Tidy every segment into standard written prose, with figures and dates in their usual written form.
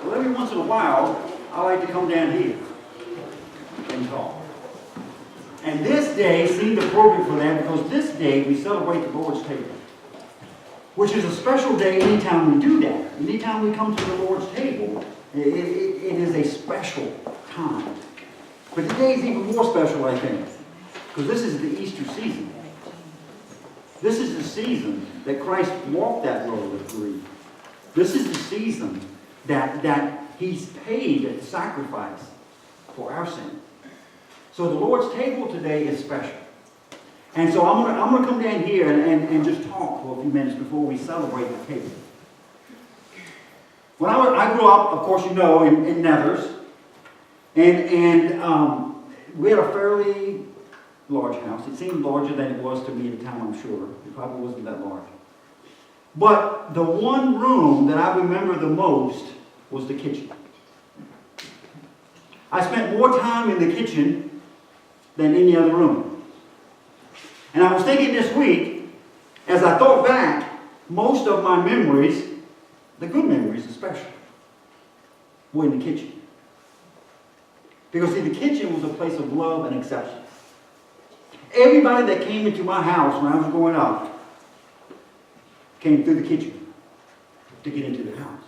Well, every once in a while, I like to come down here and talk. And this day seemed appropriate for that because this day we celebrate the Lord's table, which is a special day anytime we do that. Anytime we come to the Lord's table, it is a special time. But today is even more special, I think, because this is the Easter season. This is the season that Christ walked that road of grief. This is the season that He's paid the sacrifice for our sin. So the Lord's table today is special. And so I'm going to come down here and just talk for a few minutes before we celebrate the table. When I grew up, of course you know, in Nethers. And we had a fairly large house. It seemed larger than it was to me at the time, I'm sure. It probably wasn't that large. But the one room that I remember the most was the kitchen. I spent more time in the kitchen than any other room. And I was thinking this week, as I thought back, most of my memories, the good memories especially, were in the kitchen. Because see, the kitchen was a place of love and acceptance. Everybody that came into my house when I was growing up came through the kitchen to get into the house.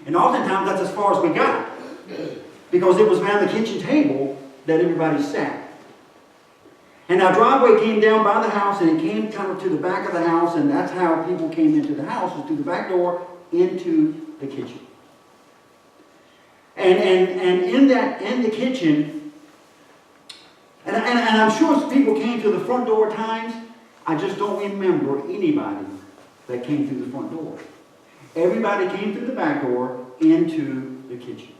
And oftentimes that's as far as we got. Because it was around the kitchen table that everybody sat. And our driveway came down by the house and it came kind of to the back of the house, and that's how people came into the house, was through the back door into the kitchen. And in the kitchen, and I'm sure people came to the front door at times. I just don't remember anybody that came through the front door. Everybody came through the back door into the kitchen.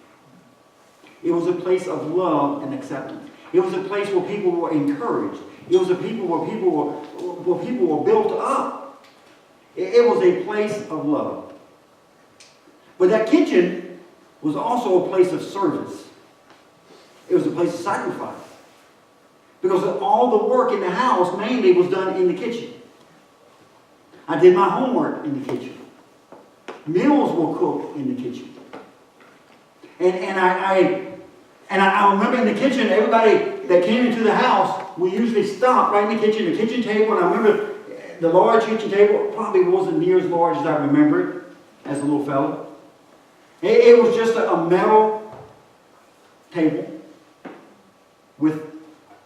It was a place of love and acceptance. It was a place where people were encouraged. It was a people where people were built up. It was a place of love. But that kitchen was also a place of service. It was a place of sacrifice. Because all the work in the house mainly was done in the kitchen. I did my homework in the kitchen. Meals were cooked in the kitchen. And I remember in the kitchen, everybody that came into the house, we usually stop right in the kitchen table. And I remember the large kitchen table probably wasn't near as large as I remember it as a little fellow. It was just a metal table with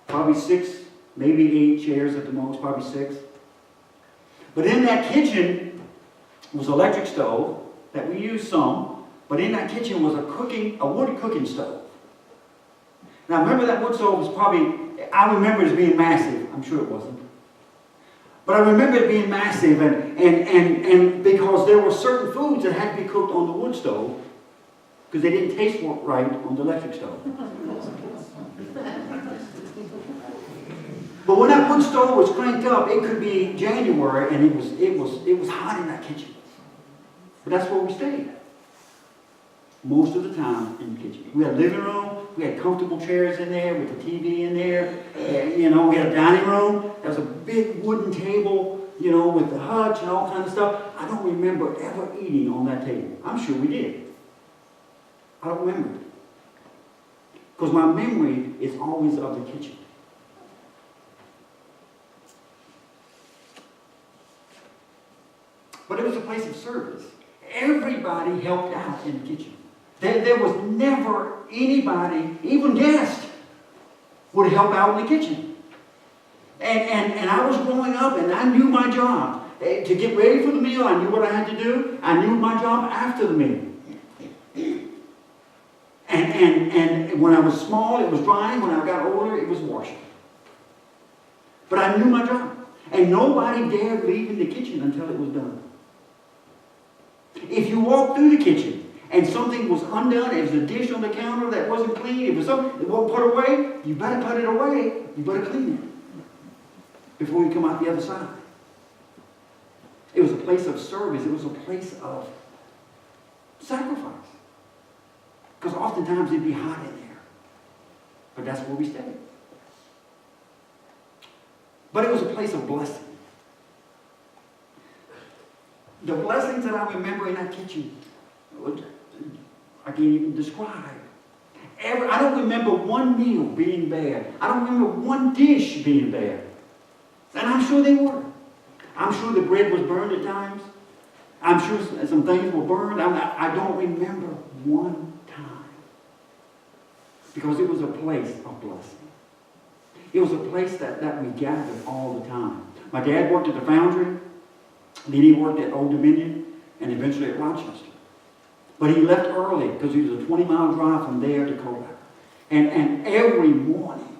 probably 6, maybe 8 chairs at the most, probably 6. But in that kitchen was an electric stove that we used some, but in that kitchen was a wood cooking stove. Now remember that wood stove was probably, I remember it as being massive. I'm sure it wasn't. But I remember it being massive and because there were certain foods that had to be cooked on the wood stove because they didn't taste right on the electric stove. But when that wood stove was cranked up, it could be January and it was hot in that kitchen. But that's where we stayed. Most of the time in the kitchen. We had a living room, we had comfortable chairs in there with the TV in there. And, we had a dining room. There was a big wooden table, with the hutch and all kinds of stuff. I don't remember ever eating on that table. I'm sure we did. I don't remember it. Because my memory is always of the kitchen. But it was a place of service. Everybody helped out in the kitchen. There was never anybody, even guests, would help out in the kitchen. And I was growing up and I knew my job. To get ready for the meal, I knew what I had to do. I knew my job after the meal. And when I was small, it was drying. When I got older, it was washing. But I knew my job. And nobody dared leave in the kitchen until it was done. If you walked through the kitchen and something was undone, it was a dish on the counter that wasn't clean, it was something that wasn't put away, you better put it away. You better clean it before you come out the other side. It was a place of service. It was a place of sacrifice. Because oftentimes it'd be hot in there. But that's where we stayed. But it was a place of blessing. The blessings that I remember in that kitchen, I can't even describe. I don't remember one meal being bad. I don't remember one dish being bad. And I'm sure they were. I'm sure the bread was burned at times. I'm sure some things were burned. I don't remember one time. Because it was a place of blessing. It was a place that we gathered all the time. My dad worked at the foundry. Then he worked at Old Dominion. And eventually at Rochester. But he left early because it was a 20-mile drive from there to Kodak. And every morning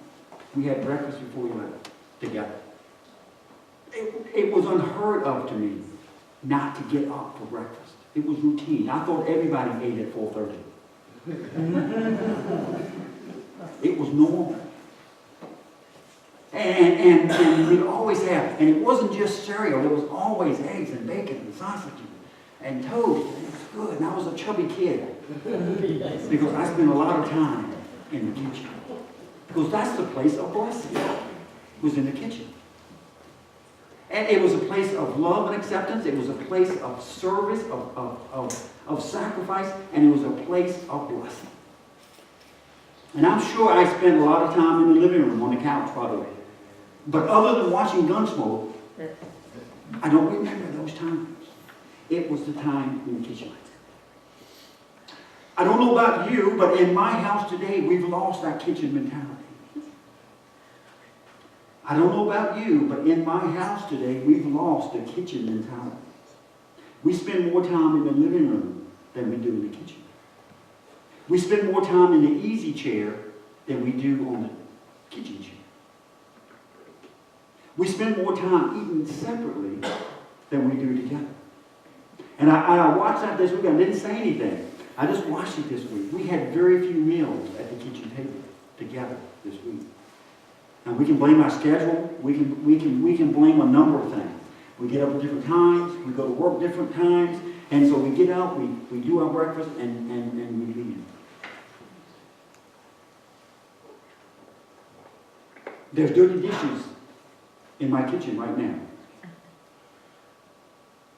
we had breakfast before we left together. It was unheard of to me not to get up for breakfast. It was routine. I thought everybody ate at 4:30. It was normal. And we'd always have, and it wasn't just cereal, there was always eggs and bacon and sausage and toast. And it was good. And I was a chubby kid because I spent a lot of time in the kitchen. Because that's the place of blessing. It was in the kitchen. And it was a place of love and acceptance. It was a place of service, of sacrifice, and it was a place of blessing. And I'm sure I spent a lot of time in the living room on the couch, by the way. But other than watching Gunsmoke, I don't remember those times. It was the time in the kitchen. I don't know about you, but in my house today, we've lost that kitchen mentality. I don't know about you, but in my house today, we've lost the kitchen mentality. We spend more time in the living room than we do in the kitchen. We spend more time in the easy chair than we do on the kitchen chair. We spend more time eating separately than we do together. And I watched that this week. I didn't say anything. I just watched it this week. We had very few meals at the kitchen table together this week. And we can blame our schedule. We can blame a number of things. We get up at different times. We go to work different times. And so we get out, we do our breakfast, and we leave. There's dirty dishes in my kitchen right now.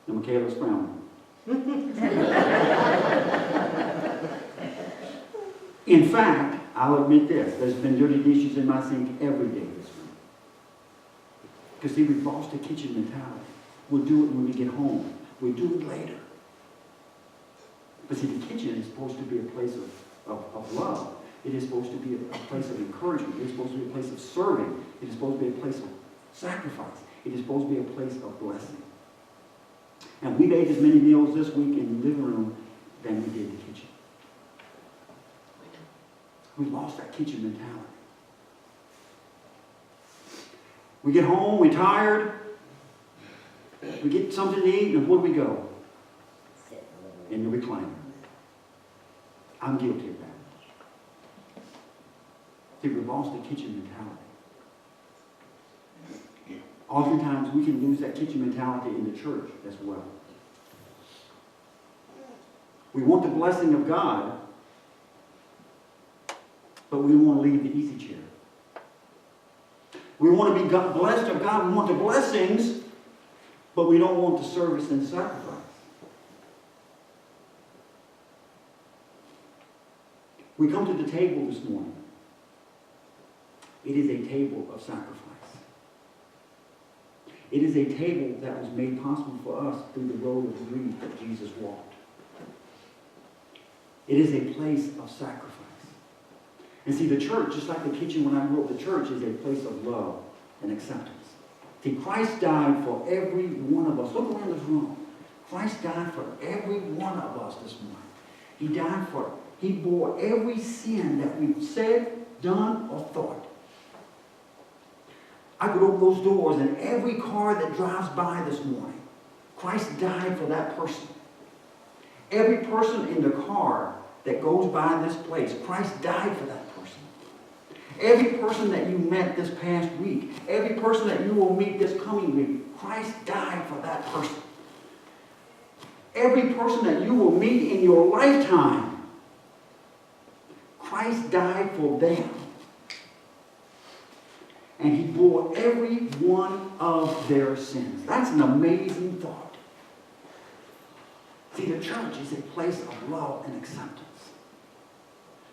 And Michaela's frowning. In fact, I'll admit this, there's been dirty dishes in my sink every day this week. Because see, we've lost the kitchen mentality. We'll do it when we get home. We'll do it later. But see, the kitchen is supposed to be a place of love. It is supposed to be a place of encouragement. It is supposed to be a place of serving. It is supposed to be a place of sacrifice. It is supposed to be a place of blessing. And we've ate as many meals this week in the living room than we did in the kitchen. We lost that kitchen mentality. We get home, we're tired, we get something to eat, and where do we go? In the recliner. I'm guilty of that. See, we've lost the kitchen mentality. Oftentimes, we can lose that kitchen mentality in the church as well. We want the blessing of God, but we want to leave the easy chair. We want to be blessed of God. We want the blessings, but we don't want the service and sacrifice. We come to the table this morning. It is a table of sacrifice. It is a table that was made possible for us through the road of grief that Jesus walked. It is a place of sacrifice. And see, the church, just like the kitchen when I grew up, the church is a place of love and acceptance. See, Christ died for every one of us. Look around this room. Christ died for every one of us this morning. He bore every sin that we've said, done, or thought. I could open those doors and every car that drives by this morning, Christ died for that person. Every person in the car that goes by this place, Christ died for that person. Every person that you met this past week, every person that you will meet this coming week, Christ died for that person. Every person that you will meet in your lifetime, Christ died for them. And he bore every one of their sins. That's an amazing thought. See, the church is a place of love and acceptance.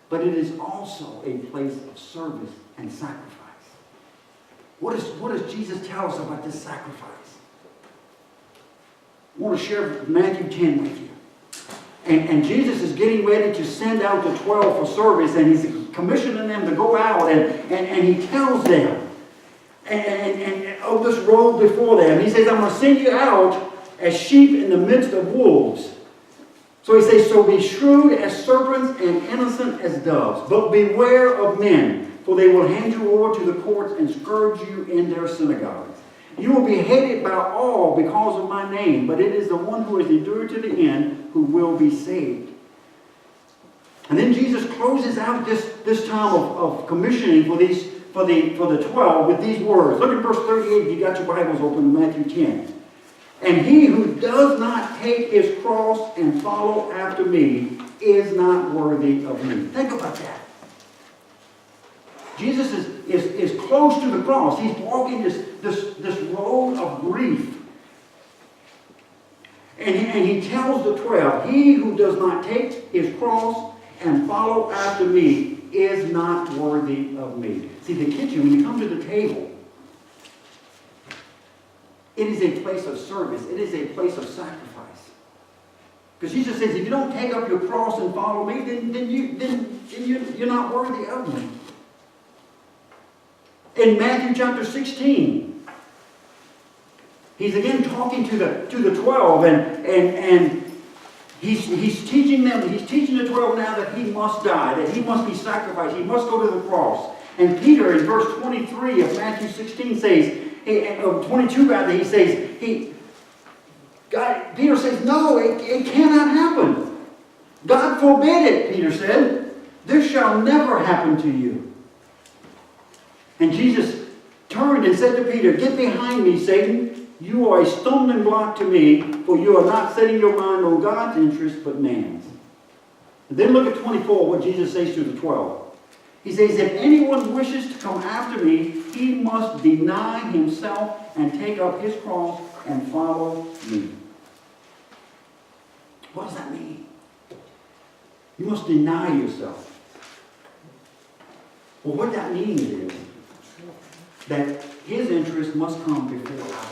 but it is also a place of service and sacrifice. What does Jesus tell us about this sacrifice? I want to share Matthew 10 with you. And Jesus is getting ready to send out the 12 for service, and he's commissioning them to go out, and he tells them, and of this road before them, he says, I'm going to send you out as sheep in the midst of wolves. So he says, so be shrewd as serpents and innocent as doves, but beware of men, for they will hand you over to the courts and scourge you in their synagogues. You will be hated by all because of my name, but it is the one who has endured to the end who will be saved. And then Jesus closes out this time of commissioning for the 12 with these words. Look at verse 38 if you got your Bibles open to Matthew 10. And he who does not take his cross and follow after me is not worthy of me. Think about that. Jesus is close to the cross. He's walking this road of grief. And he tells the 12, he who does not take his cross and follow after me is not worthy of me. See, the kitchen, when you come to the table, it is a place of service. It is a place of sacrifice. Because Jesus says, if you don't take up your cross and follow me, then you're not worthy of me. In Matthew chapter 16, he's again talking to the 12, and he's teaching them. He's teaching the 12 now that he must die, that he must be sacrificed, he must go to the cross. And Peter, in verse 23 of Matthew 16, says, 22 rather, he says, Peter says, no, it cannot happen. God forbid it, Peter said. This shall never happen to you. And Jesus turned and said to Peter, get behind me, Satan. You are a stumbling block to me, for you are not setting your mind on God's interest, but man's. And then look at 24, what Jesus says to the 12. He says, if anyone wishes to come after me, he must deny himself and take up his cross and follow me. What does that mean? You must deny yourself. Well, what that means is that his interest must come before ours.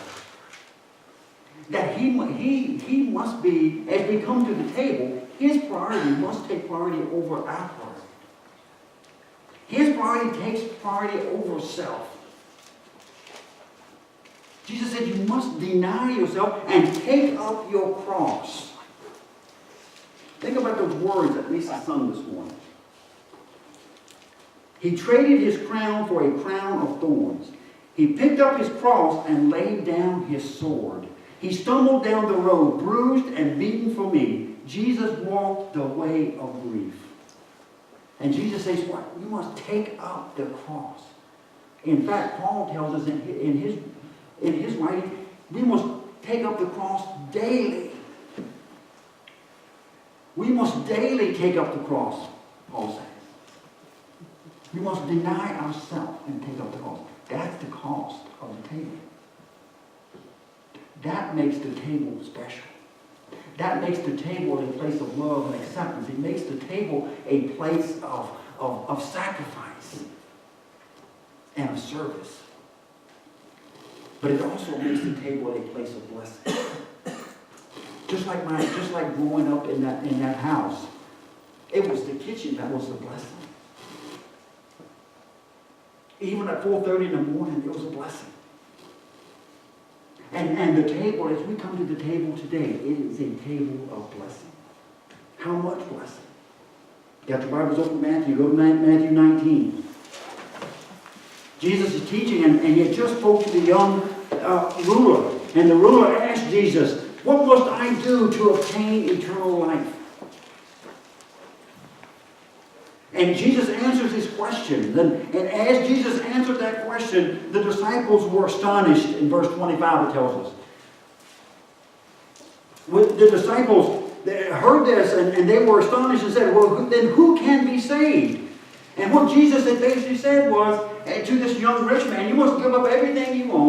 That he must be, as we come to the table, his priority must take priority over our priority. His priority takes priority over self. Jesus said you must deny yourself and take up your cross. Think about those words that Lisa sung this morning. He traded his crown for a crown of thorns. He picked up his cross and laid down his sword. He stumbled down the road, bruised and beaten for me. Jesus walked the way of grief. And Jesus says, what? You must take up the cross. In fact, Paul tells us in his writing, we must take up the cross daily. We must daily take up the cross, Paul says. We must deny ourselves and take up the cross. That's the cost of the table. That makes the table special. That makes the table a place of love and acceptance. It makes the table a place of sacrifice and of service. But it also makes the table a place of blessing. Just like growing up in that house, it was the kitchen that was the blessing. Even at 4:30 in the morning, it was a blessing. And the table, as we come to the table today, it is a table of blessing. How much blessing? You got your Bibles open, Matthew. Go to Matthew 19. Jesus is teaching, and he had just spoke to the young ruler. And the ruler asked Jesus, what must I do to obtain eternal life? And Jesus answers his question. And as Jesus answered that question, the disciples were astonished. In verse 25 it tells us. When the disciples heard this and they were astonished and said, well, then who can be saved? And what Jesus had basically said was to this young rich man, you must give up everything you own.